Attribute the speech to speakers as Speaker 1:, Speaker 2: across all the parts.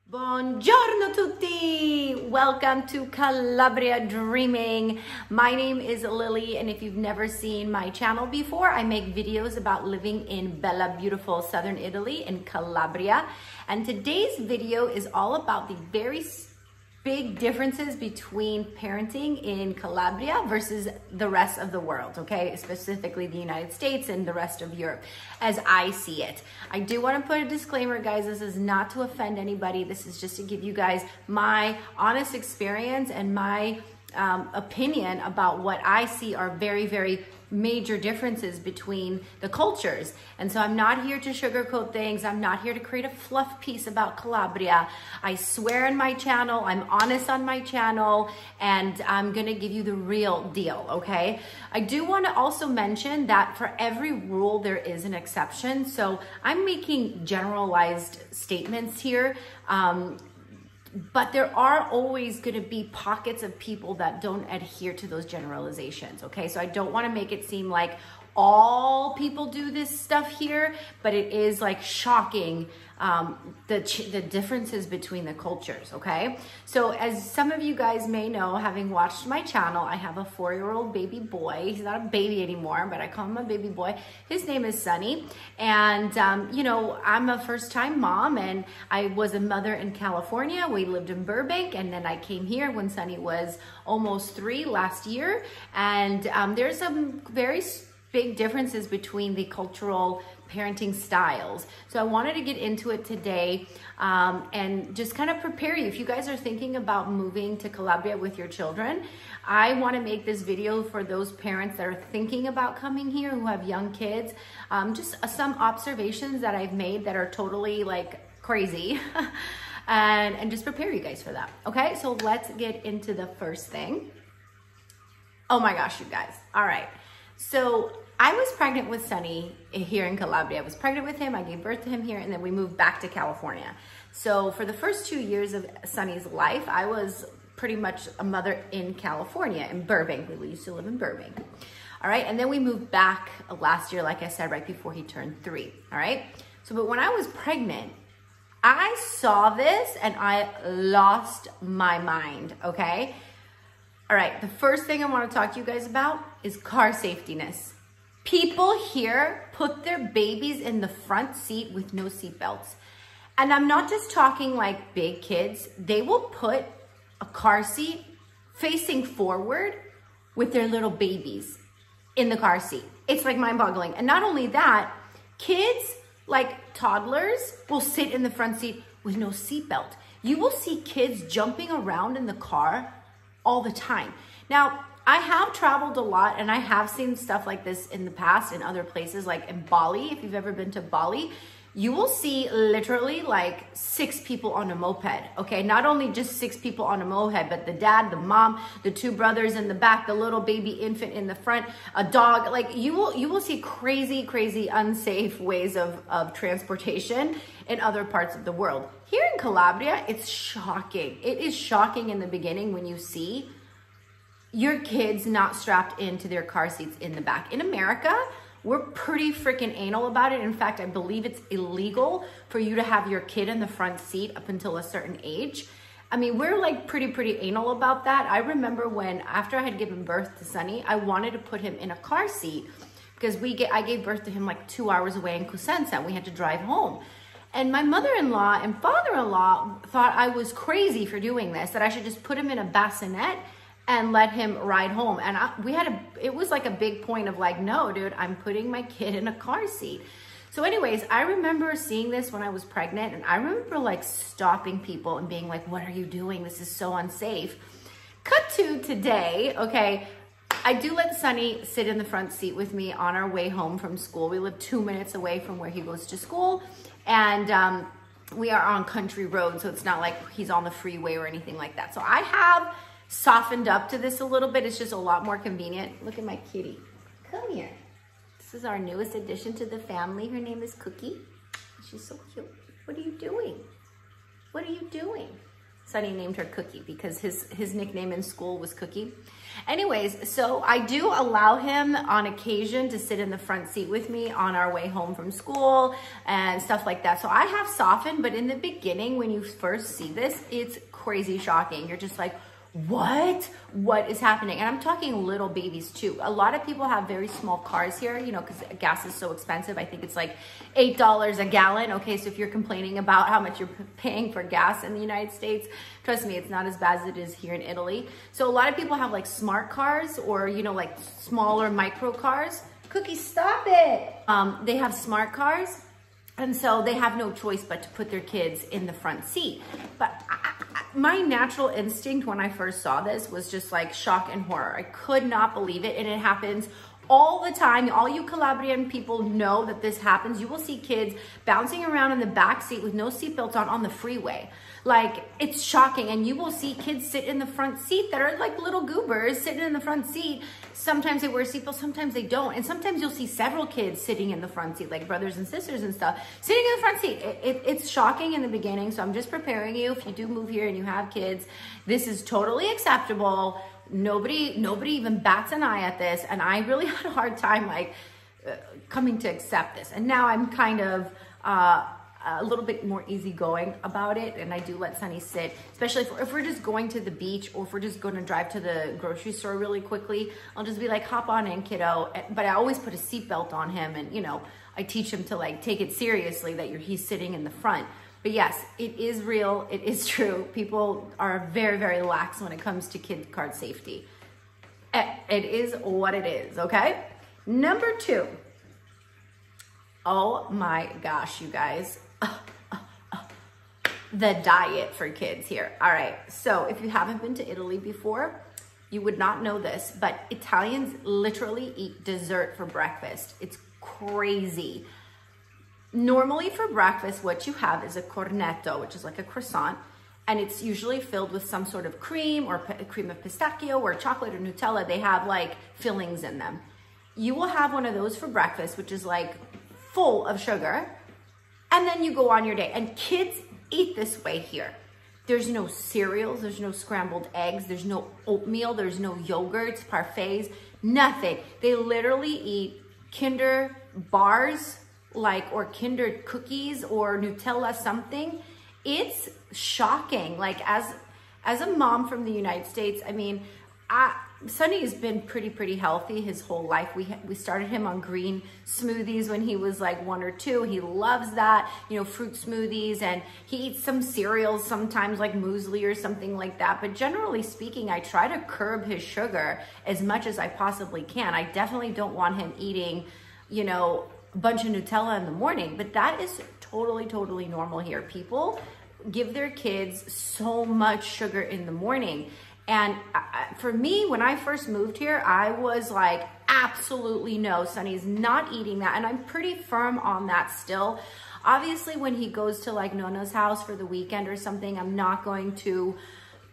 Speaker 1: Buongiorno tutti! Welcome to Calabria Dreaming. My name is Lily, and if you've never seen my channel before, I make videos about living in bella, beautiful southern Italy in Calabria. And today's video is all about the very big differences between parenting in Calabria versus the rest of the world, okay? Specifically the United States and the rest of Europe, as I see it. I do want to put a disclaimer, guys. This is not to offend anybody. This is just to give you guys my honest experience and my opinion about what I see are very, very major differences between the cultures. And so I'm not here to sugarcoat things. I'm not here to create a fluff piece about Calabria. I swear in my channel, I'm honest on my channel, and I'm gonna give you the real deal, okay? I do wanna also mention that for every rule, there is an exception. So I'm making generalized statements here. But there are always going to be pockets of people that don't adhere to those generalizations, okay? So I don't want to make it seem like all people do this stuff here, but it is like shocking the differences between the cultures, okay? So as some of you guys may know, having watched my channel, I have a 4-year-old baby boy. He's not a baby anymore, but I call him a baby boy. His name is Sunny. And, you know, I'm a first-time mom, and I was a mother in California. We lived in Burbank, and then I came here when Sunny was almost 3 last year. And there's some very big differences between the cultural parenting styles. So I wanted to get into it today and just kind of prepare you. If you guys are thinking about moving to Calabria with your children, I want to make this video for those parents that are thinking about coming here who have young kids. Just some observations that I've made that are totally like crazy and just prepare you guys for that. Okay, so let's get into the first thing. Oh my gosh, you guys. All right. So I was pregnant with Sunny here in Calabria. I was pregnant with him, I gave birth to him here, and then we moved back to California. So for the first 2 years of Sunny's life, I was pretty much a mother in California, in Burbank. We used to live in Burbank. All right, and then we moved back last year, like I said, right before he turned 3, all right? So, but when I was pregnant, I saw this and I lost my mind, okay? All right, the first thing I want to talk to you guys about is car safetyness. People here put their babies in the front seat with no seatbelts. And I'm not just talking like big kids. They will put a car seat facing forward with their little babies in the car seat. It's like mind-boggling. And not only that, kids like toddlers will sit in the front seat with no seatbelt. You will see kids jumping around in the car all the time. Now, I have traveled a lot and I have seen stuff like this in the past in other places, like in Bali. If you've ever been to Bali, you will see literally like 6 people on a moped, okay? Not only just 6 people on a moped, but the dad, the mom, the 2 brothers in the back, the little baby infant in the front, a dog. Like you will see crazy, crazy, unsafe ways of transportation in other parts of the world. Here in Calabria, it's shocking. It is shocking in the beginning when you see your kids not strapped into their car seats in the back. In America, we're pretty freaking anal about it. In fact, I believe it's illegal for you to have your kid in the front seat up until a certain age. I mean, we're like pretty anal about that. I remember when, after I had given birth to Sunny, I wanted to put him in a car seat because I gave birth to him like 2 hours away in Cosenza, and we had to drive home. And my mother-in-law and father-in-law thought I was crazy for doing this, that I should just put him in a bassinet and let him ride home. And it was like a big point of like, no, dude, I'm putting my kid in a car seat. So anyways, I remember seeing this when I was pregnant, and I remember like stopping people and being like, what are you doing? This is so unsafe. Cut to today, okay, I do let Sunny sit in the front seat with me on our way home from school. We live 2 minutes away from where he goes to school, and we are on country road, so it's not like he's on the freeway or anything like that. So I have softened up to this a little bit. It's just a lot more convenient. Look at my kitty. Come here. This is our newest addition to the family. Her name is Cookie. She's so cute. What are you doing? What are you doing? Sunny named her Cookie because his nickname in school was Cookie. Anyways, so I do allow him on occasion to sit in the front seat with me on our way home from school and stuff like that. So I have softened, but in the beginning, when you first see this, it's crazy shocking. You're just like, what is happening? And I'm talking little babies too. A lot of people have very small cars here, you know, because gas is so expensive. I think it's like $8 a gallon. Okay, so if you're complaining about how much you're paying for gas in the United States, trust me, it's not as bad as it is here in Italy. So a lot of people have like smart cars or, you know, like smaller micro cars. Cookie, stop it. They have smart cars. And so they have no choice but to put their kids in the front seat. But my natural instinct when I first saw this was just like shock and horror. I could not believe it. And it happens all the time. All you Calabrian people know that this happens. You will see kids bouncing around in the back seat with no seatbelts on the freeway. Like, it's shocking. And you will see kids sit in the front seat that are like little goobers sitting in the front seat. Sometimes they wear seatbelts, sometimes they don't. And sometimes you'll see several kids sitting in the front seat, like brothers and sisters and stuff, sitting in the front seat. It's shocking in the beginning. So I'm just preparing you. If you do move here and you have kids, this is totally acceptable. Nobody even bats an eye at this. And I really had a hard time coming to accept this. And now I'm kind of a little bit more easygoing about it. And I do let Sunny sit, especially if we're just going to the beach or if we're just going to drive to the grocery store really quickly. I'll just be like, hop on in, kiddo. But I always put a seatbelt on him. And, you know, I teach him to like take it seriously that he's sitting in the front. But yes, it is real. It is true. People are very, very lax when it comes to kid card safety. It is what it is, okay? Number 2. Oh my gosh, you guys. The diet for kids here. All right, so if you haven't been to Italy before, you would not know this, but Italians literally eat dessert for breakfast. It's crazy. Normally for breakfast, what you have is a cornetto, which is like a croissant, and it's usually filled with some sort of cream or cream of pistachio or chocolate or Nutella. They have like fillings in them. You will have one of those for breakfast, which is like full of sugar, and then you go on your day. And kids eat this way here. There's no cereals, there's no scrambled eggs, there's no oatmeal, there's no yogurts, parfaits, nothing. They literally eat Kinder bars, or Kinder cookies or Nutella something. It's shocking. Like as a mom from the United States, I mean, Sunny has been pretty healthy his whole life. We started him on green smoothies when he was like 1 or 2. He loves that, you know, fruit smoothies, and he eats some cereals sometimes like muesli or something like that. But generally speaking, I try to curb his sugar as much as I possibly can. I definitely don't want him eating, you know, a bunch of Nutella in the morning, but that is totally normal here. People give their kids so much sugar in the morning. And for me, when I first moved here, I was like, absolutely no, Sunny's not eating that. And I'm pretty firm on that still. Obviously, when he goes to like Nona's house for the weekend or something, I'm not going to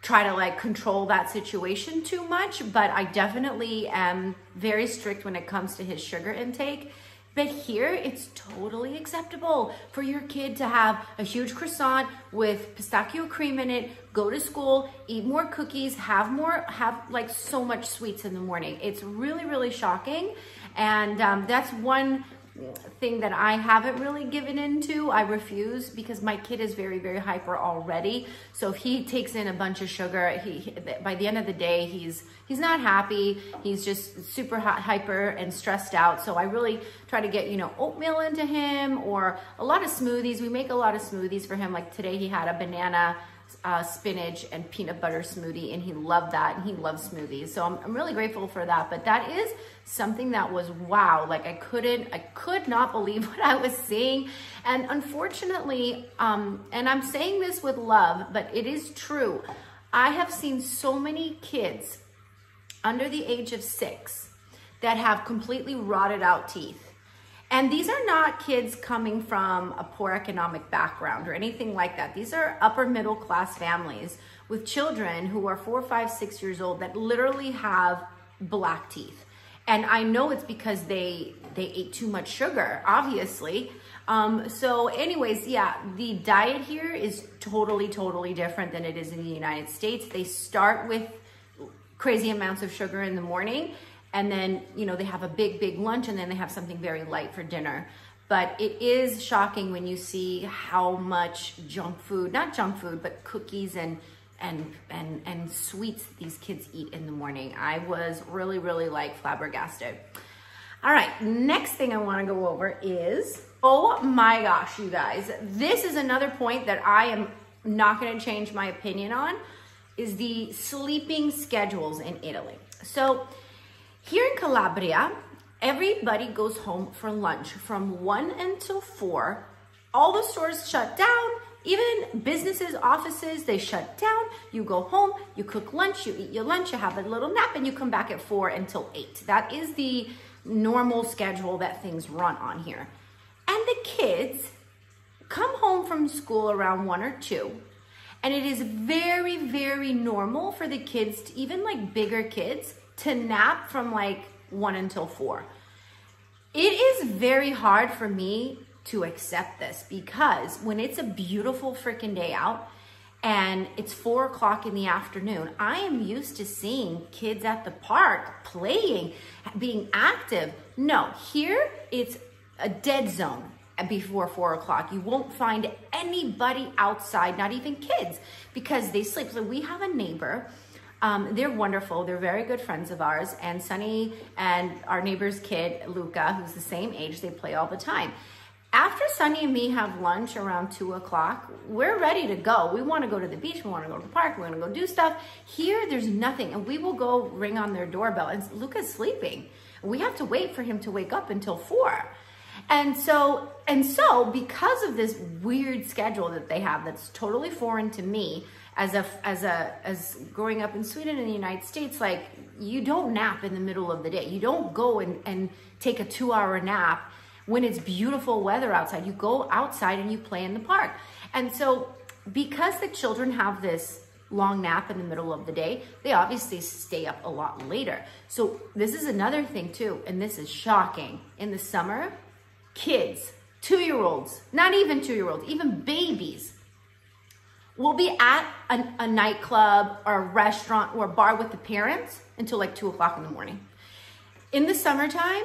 Speaker 1: try to like control that situation too much, but I definitely am very strict when it comes to his sugar intake. But here, it's totally acceptable for your kid to have a huge croissant with pistachio cream in it, go to school, eat more cookies, have like so much sweets in the morning. It's really shocking. And that's one thing that I haven't really given into. I refuse because my kid is very hyper already. So if he takes in a bunch of sugar, by the end of the day, he's not happy. He's just super hyper and stressed out. So I really try to get, you know, oatmeal into him or a lot of smoothies. We make a lot of smoothies for him. Like today he had a banana, spinach and peanut butter smoothie, and he loved that, and he loves smoothies. So I'm really grateful for that. But that is something that was wow. Like I could not believe what I was seeing. And unfortunately, and I'm saying this with love, but it is true. I have seen so many kids under the age of 6 that have completely rotted out teeth. And these are not kids coming from a poor economic background or anything like that. These are upper middle class families with children who are 4, 5, 6 years old that literally have black teeth. And I know it's because they ate too much sugar, obviously. So anyways, yeah, the diet here is totally, totally different than it is in the United States. They start with crazy amounts of sugar in the morning, and then, you know, they have a big, big lunch, and then they have something very light for dinner. But it is shocking when you see how much junk food, not junk food, but cookies and sweets these kids eat in the morning. I was really, really like flabbergasted. All right, next thing I wanna go over is, oh my gosh, you guys, this is another point that I am not gonna change my opinion on, is the sleeping schedules in Italy. So here in Calabria, everybody goes home for lunch from 1 until 4. All the stores shut down, even businesses, offices, they shut down. You go home, you cook lunch, you eat your lunch, you have a little nap, and you come back at 4 until 8. That is the normal schedule that things run on here. And the kids come home from school around 1 or 2. And it is very, very normal for the kids, to, even like bigger kids, to nap from like 1 until 4. It is very hard for me to accept this, because when it's a beautiful freaking day out and it's 4 o'clock in the afternoon, I am used to seeing kids at the park playing, being active. No, here it's a dead zone before 4 o'clock. You won't find anybody outside, not even kids, because they sleep. So we have a neighbor. They're wonderful. They're very good friends of ours. And Sunny and our neighbor's kid, Luca, who's the same age, they play all the time. After Sunny and me have lunch around 2 o'clock, we're ready to go. We want to go to the beach. We want to go to the park. We want to go do stuff. Here, there's nothing. And we will go ring on their doorbell. And Luca's sleeping. We have to wait for him to wake up until 4. And so because of this weird schedule that they have that's totally foreign to me, as growing up in Sweden and the United States, like, you don't nap in the middle of the day. You don't go and take a 2-hour nap when it's beautiful weather outside. You go outside and you play in the park. And so because the children have this long nap in the middle of the day, they obviously stay up a lot later. So this is another thing too, and this is shocking. In the summer, kids, 2-year-olds, not even 2-year-olds, even babies, will be at a nightclub or a restaurant or a bar with the parents until like 2 o'clock in the morning. In the summertime,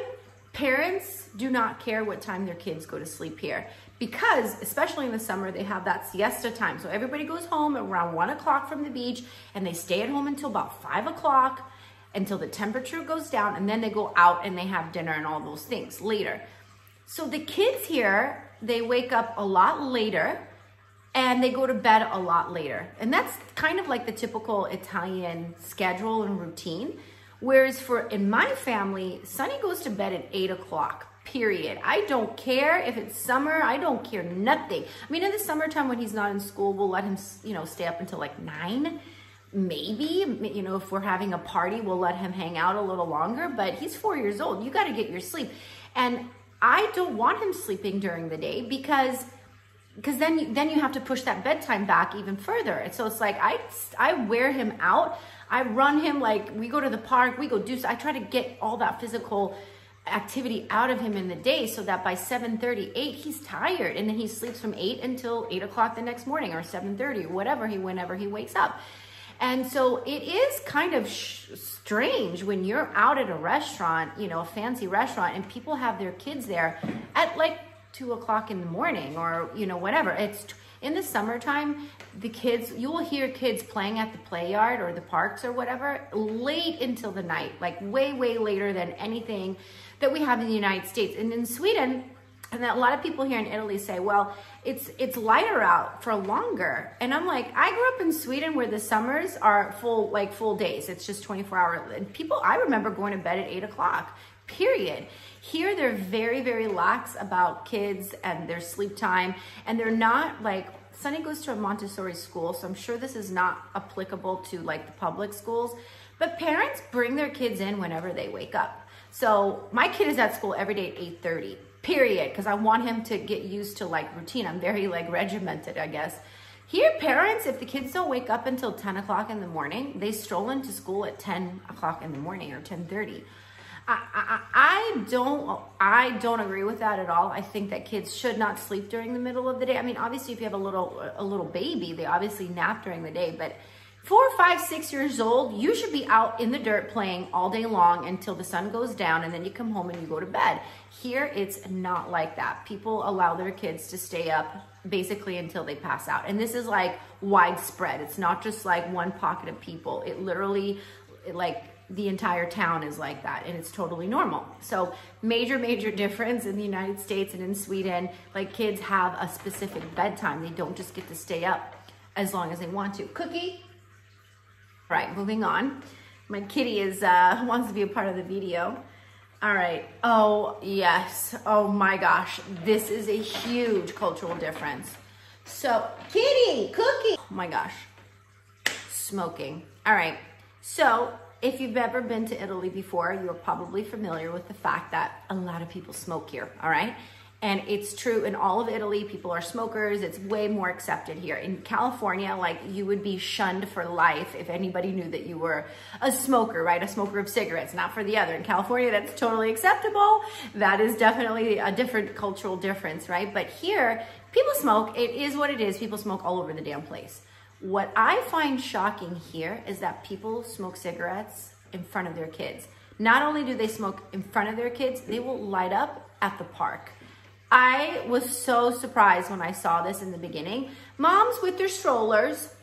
Speaker 1: parents do not care what time their kids go to sleep here, because especially in the summer, they have that siesta time. So everybody goes home around 1 o'clock from the beach, and they stay at home until about 5 o'clock, until the temperature goes down, and then they go out and they have dinner and all those things later. So the kids here, they wake up a lot later and they go to bed a lot later. And that's kind of like the typical Italian schedule and routine. Whereas in my family, Sonny goes to bed at 8 o'clock, period. I don't care if it's summer, I don't care nothing. I mean, in the summertime when he's not in school, we'll let him, stay up until like 9. Maybe, if we're having a party, we'll let him hang out a little longer, but he's 4 years old. You got to get your sleep. And I don't want him sleeping during the day, because then you have to push that bedtime back even further. And so it's like, I wear him out. I run him, like, we go to the park, we go do, I try to get all that physical activity out of him in the day, so that by 7:30, 8, he's tired. And then he sleeps from 8 until 8 o'clock the next morning, or 7:30, or whenever he wakes up. And so it is kind of strange when you're out at a restaurant, a fancy restaurant, and people have their kids there at like 2 o'clock in the morning, or, whatever. It's in the summertime, the kids, you will hear kids playing at the play yard or the parks or whatever, late until the night, like way, way later than anything that we have in the United States. And in Sweden, and a lot of people here in Italy say, well, it's lighter out for longer. And I'm like, I grew up in Sweden where the summers are full days. It's just 24 hours. And I remember going to bed at 8 o'clock, period. Here, they're very, very lax about kids and their sleep time. And they're not like, Sonny goes to a Montessori school, so I'm sure this is not applicable to like the public schools, but parents bring their kids in whenever they wake up. So my kid is at school every day at 8:30. Period, because I want him to get used to like routine. I'm very like regimented, I guess. Here, parents, if the kids don't wake up until 10 o'clock in the morning, they stroll into school at 10 o'clock in the morning or 10:30. I don't agree with that at all. I think that kids should not sleep during the middle of the day. I mean, obviously if you have a little baby, they obviously nap during the day, but 4, 5, 6 years old, you should be out in the dirt playing all day long until the sun goes down, and then you come home and you go to bed. Here, it's not like that. People allow their kids to stay up basically until they pass out. And this is like widespread. It's not just like one pocket of people. It literally, like the entire town is like that, and it's totally normal. So major difference in the United States and in Sweden. Like, kids have a specific bedtime. They don't just get to stay up as long as they want to. Cookie? Right, moving on. My kitty is wants to be a part of the video. All right. Oh, yes. Oh my gosh. This is a huge cultural difference. So, kitty, cookie. Oh my gosh. Smoking. All right. So, if you've ever been to Italy before, you're probably familiar with the fact that a lot of people smoke here. All right. And it's true in all of Italy, people are smokers. It's way more accepted here. In California, like, you would be shunned for life if anybody knew that you were a smoker, right? A smoker of cigarettes, not for the other. In California, that's totally acceptable. That is definitely a different cultural difference, right? But here, people smoke. It is what it is. People smoke all over the damn place. What I find shocking here is that people smoke cigarettes in front of their kids. Not only do they smoke in front of their kids, they will light up at the park. I was so surprised when I saw this in the beginning. Moms with their strollers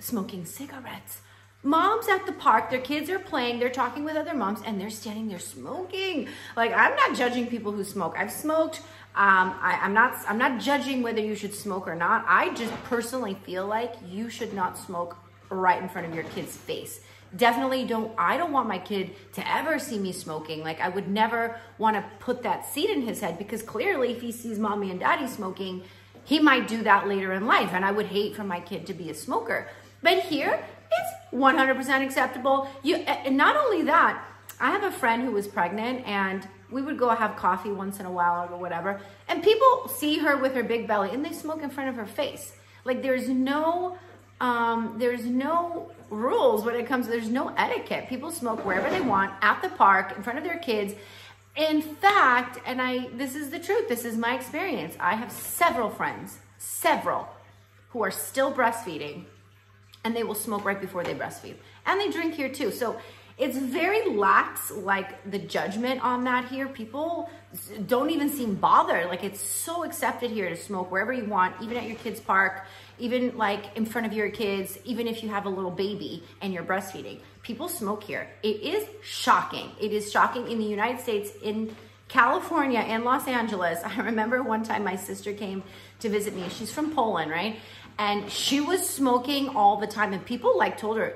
Speaker 1: smoking cigarettes. Moms at the park, their kids are playing, they're talking with other moms, and they're standing there smoking. Like, I'm not judging people who smoke. I've smoked. I'm not judging whether you should smoke or not. I just personally feel like you should not smoke right in front of your kid's face. Definitely I don't want my kid to ever see me smoking. Like, I would never want to put that seed in his head, because clearly if he sees mommy and daddy smoking, he might do that later in life. And I would hate for my kid to be a smoker. But here, it's 100% acceptable. And not only that, I have a friend who was pregnant, and we would go have coffee once in a while or whatever. And people see her with her big belly and they smoke in front of her face. Like, there's no rules when it comes, there's no etiquette. People smoke wherever they want, at the park, in front of their kids. In fact, and this is the truth, this is my experience. I have several friends, who are still breastfeeding, and they will smoke right before they breastfeed. And they drink here too. So it's very lax, like, the judgment on that here. People don't even seem bothered. Like, it's so accepted here to smoke wherever you want, even at your kid's park, even like in front of your kids, even if you have a little baby and you're breastfeeding. People smoke here. It is shocking. It is shocking in the United States, in California and Los Angeles. I remember one time my sister came to visit me. She's from Poland, right? And she was smoking all the time, and people like told her,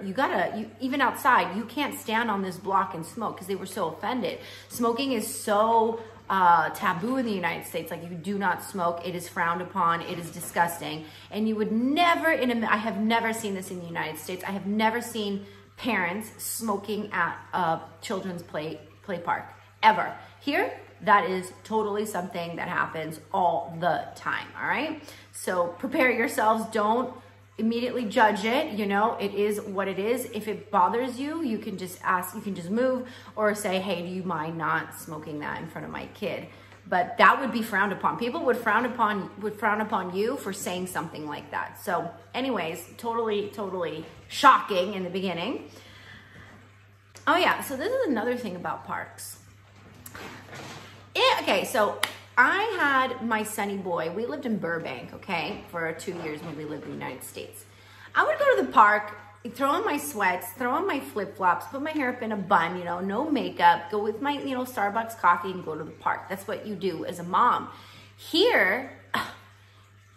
Speaker 1: even outside, you can't stand on this block and smoke, because they were so offended. Smoking is so taboo in the United States. Like, you do not smoke. It is frowned upon. It is disgusting. And you would never, I have never seen this in the United States. I have never seen parents smoking at a children's play park, ever. Here, that is totally something that happens all the time, all right? So prepare yourselves. Don't immediately judge it. You know, it is what it is. If it bothers you, you can just ask, you can just move, or say, hey, do you mind not smoking that in front of my kid? But that would be frowned upon. People would frown upon you for saying something like that. So anyways, totally shocking in the beginning. Oh yeah, so this is another thing about parks. Okay, so I had my sonny boy. We lived in Burbank, okay, for 2 years when we lived in the United States. I would go to the park, throw on my sweats, throw on my flip-flops, put my hair up in a bun, you know, no makeup, go with my, Starbucks coffee and go to the park. That's what you do as a mom. Here,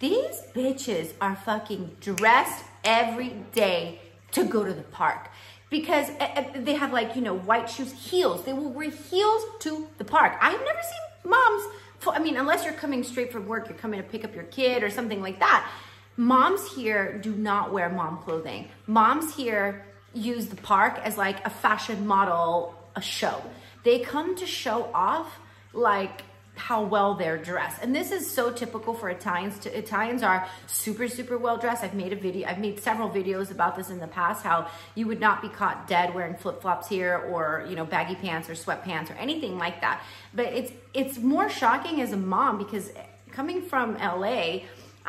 Speaker 1: these bitches are fucking dressed every day to go to the park. Because they have, like, white shoes, heels. They will wear heels to the park. I've never seen moms, unless you're coming straight from work, you're coming to pick up your kid or something like that. Moms here do not wear mom clothing. Moms here use the park as like a fashion model, a show. They come to show off like how well they're dressed. And this is so typical for Italians. Italians are super, super well dressed. I've made several videos about this in the past, how you would not be caught dead wearing flip-flops here, or, you know, baggy pants or sweatpants or anything like that. But it's more shocking as a mom, because coming from LA,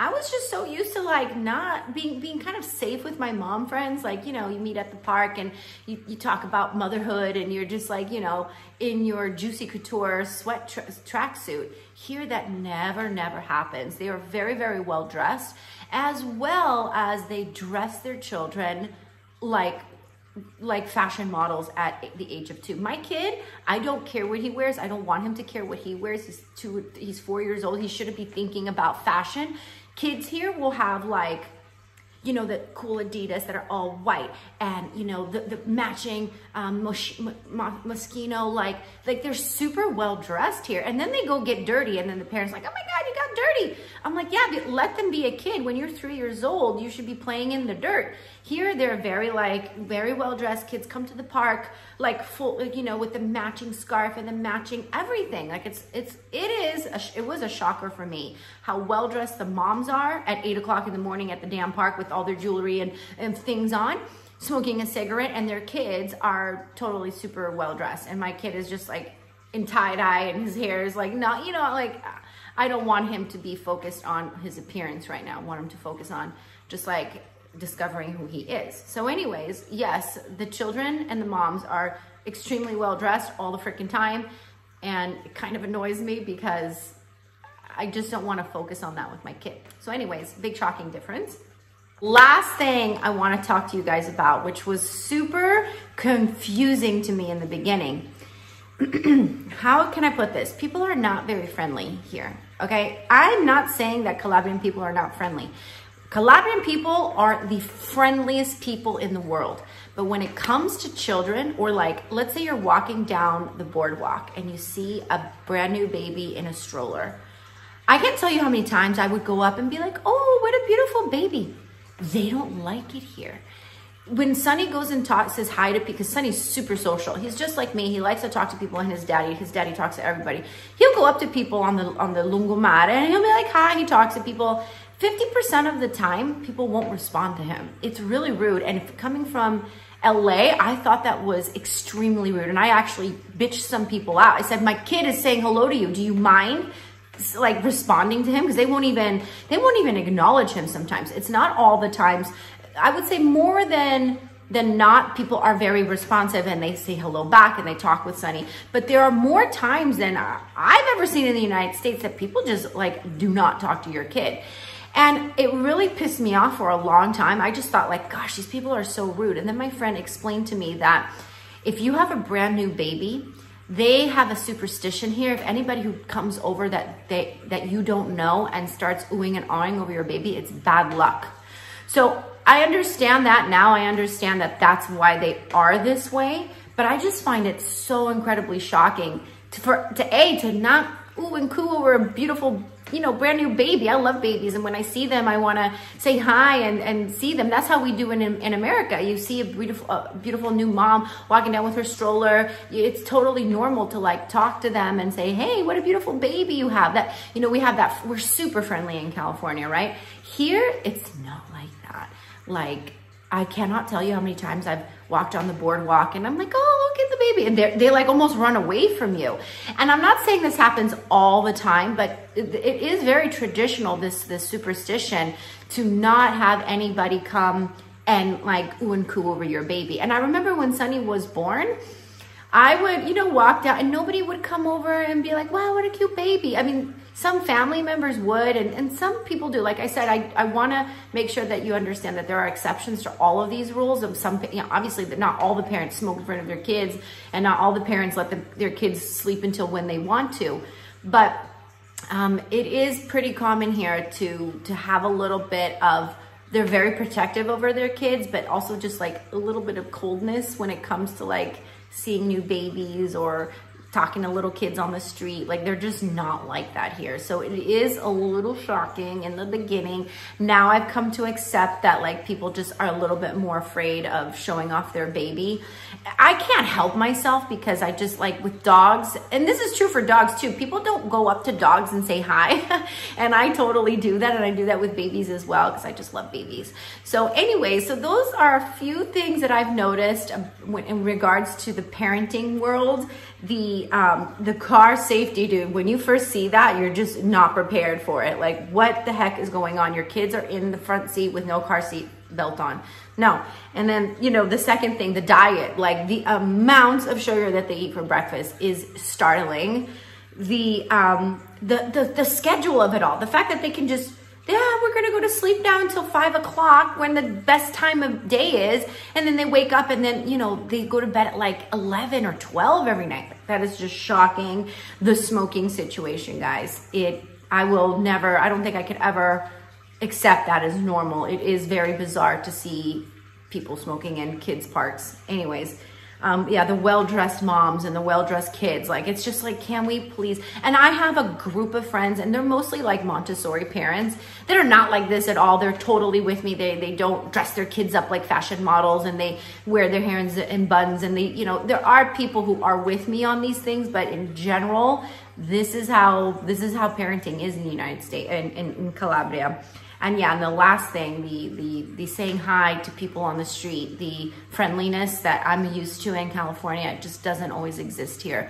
Speaker 1: I was just so used to like not being kind of safe with my mom friends. Like, you know, you meet at the park and you talk about motherhood, and you're just like, you know, in your Juicy Couture sweat tracksuit. Here, that never happens. They are very, very well dressed, as well as they dress their children like fashion models at the age of 2. My kid, I don't care what he wears. I don't want him to care what he wears. He's 4 years old. He shouldn't be thinking about fashion. Kids here will have, like, you know, the cool Adidas that are all white, and, you know, the matching Moschino, like they're super well dressed here. And then they go get dirty, and then the parents are like, oh my God, you got dirty. I'm like, yeah, but let them be a kid. When you're 3 years old, you should be playing in the dirt. Here, they're very well dressed. Kids come to the park like full, you know, with the matching scarf and the matching everything. Like it was a shocker for me how well dressed the moms are at 8 o'clock in the morning at the damn park with all their jewelry and things on, smoking a cigarette, and their kids are totally super well dressed. And my kid is just like in tie-dye, and his hair is like, not, you know, like, I don't want him to be focused on his appearance right now. I want him to focus on just like discovering who he is. So anyways, yes, the children and the moms are extremely well dressed all the freaking time. And it kind of annoys me because I just don't want to focus on that with my kid. So anyways, big shocking difference. Last thing I want to talk to you guys about, which was super confusing to me in the beginning. How can I put this? People are not very friendly here, okay? I'm not saying that Calabrian people are not friendly. Calabrian people are the friendliest people in the world. But when it comes to children, or like, let's say you're walking down the boardwalk and you see a brand new baby in a stroller. I can't tell you how many times I would go up and be like, oh, what a beautiful baby. They don't like it here. When Sonny goes and says hi to people, because Sonny's super social. He's just like me. He likes to talk to people, and his daddy talks to everybody. He'll go up to people on the lungomare, and he'll be like, hi. He talks to people. 50% of the time, people won't respond to him. It's really rude. And if coming from LA, I thought that was extremely rude. And I actually bitched some people out. I said, my kid is saying hello to you. Do you mind like responding to him? Because they won't even acknowledge him sometimes. It's not all the times. I would say more than not, people are very responsive and they say hello back and they talk with Sonny. But there are more times than I've ever seen in the United States that people just like do not talk to your kid. And it really pissed me off for a long time. I just thought like, gosh, these people are so rude. And then my friend explained to me that if you have a brand new baby, they have a superstition here. If anybody who comes over that you don't know and starts oohing and awing over your baby, it's bad luck. So I understand that now. I understand that that's why they are this way. But I just find it so incredibly shocking to not ooh and coo over a beautiful, you know, brand new baby. I love babies, and when I see them, I want to say hi and see them. That's how we do in America. You see a beautiful new mom walking down with her stroller. It's totally normal to like talk to them and say, hey, what a beautiful baby you have. That, you know, we have that. We're super friendly in California, right? Here, it's not like that. Like, I cannot tell you how many times I've walked on the boardwalk and I'm like, oh, look at the baby. And they like almost run away from you. And I'm not saying this happens all the time, but it is very traditional, this superstition, to not have anybody come and like ooh and coo over your baby. And I remember when Sonny was born, I would, you know, walk down and nobody would come over and be like, wow, what a cute baby. I mean, some family members would, and some people do. Like I said, I want to make sure that you understand that there are exceptions to all of these rules. Of some, you know, obviously, that not all the parents smoke in front of their kids, and not all the parents let their kids sleep until when they want to. But it is pretty common here to have a little bit of, they're very protective over their kids, but also just like a little bit of coldness when it comes to like seeing new babies or talking to little kids on the street. Like, they're just not like that here. So it is a little shocking in the beginning. Now I've come to accept that like people just are a little bit more afraid of showing off their baby. I can't help myself because I just like with dogs, and this is true for dogs too. People don't go up to dogs and say hi. And I totally do that. And I do that with babies as well, because I just love babies. So anyway, so those are a few things that I've noticed in regards to the parenting world. The car safety, dude, when you first see that, you're just not prepared for it. Like, what the heck is going on? Your kids are in the front seat with no car seat belt on. No. And then, you know, the second thing, the diet, like the amounts of sugar that they eat for breakfast is startling. The schedule of it all, the fact that they can just, yeah, we're gonna go to sleep now until 5 o'clock when the best time of day is, and then they wake up and then, you know, they go to bed at like 11 or 12 every night. That is just shocking. The smoking situation, guys, I don't think I could ever accept that as normal. It is very bizarre to see people smoking in kids' parks. Anyways, yeah, the well-dressed moms and the well-dressed kids, like, it's just like, can we please? And I have a group of friends, and they're mostly like Montessori parents that are not like this at all. They're totally with me. They don't dress their kids up like fashion models, and they wear their hair in buns, and they, you know, there are people who are with me on these things, but in general, this is how parenting is in the United States, in Calabria. And yeah, and the last thing, the saying hi to people on the street, the friendliness that I'm used to in California, it just doesn't always exist here.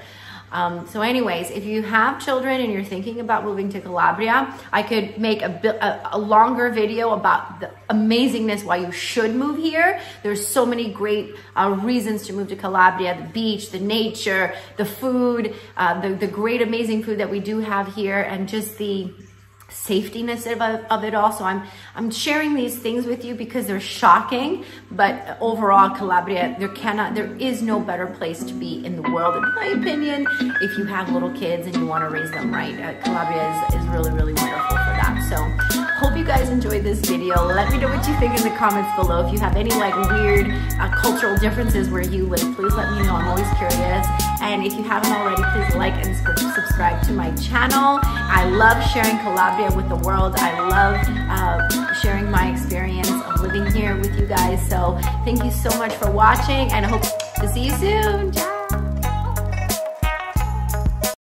Speaker 1: So anyways, if you have children and you're thinking about moving to Calabria, I could make a longer video about the amazingness why you should move here. There's so many great reasons to move to Calabria: the beach, the nature, the food, the great amazing food that we do have here, and just the safetyness of it all. So I'm sharing these things with you because they're shocking, but overall, Calabria, there is no better place to be in the world, in my opinion, if you have little kids and you want to raise them right. Calabria is really, really wonderful for that. So hope you guys enjoyed this video. Let me know what you think in the comments below. If you have any like weird cultural differences where you live, please let me know. I'm always curious. And if you haven't already, please like and subscribe to my channel. I love sharing Calabria with the world. I love sharing my experience of living here with you guys. So thank you so much for watching, and I hope to see you soon. Ciao.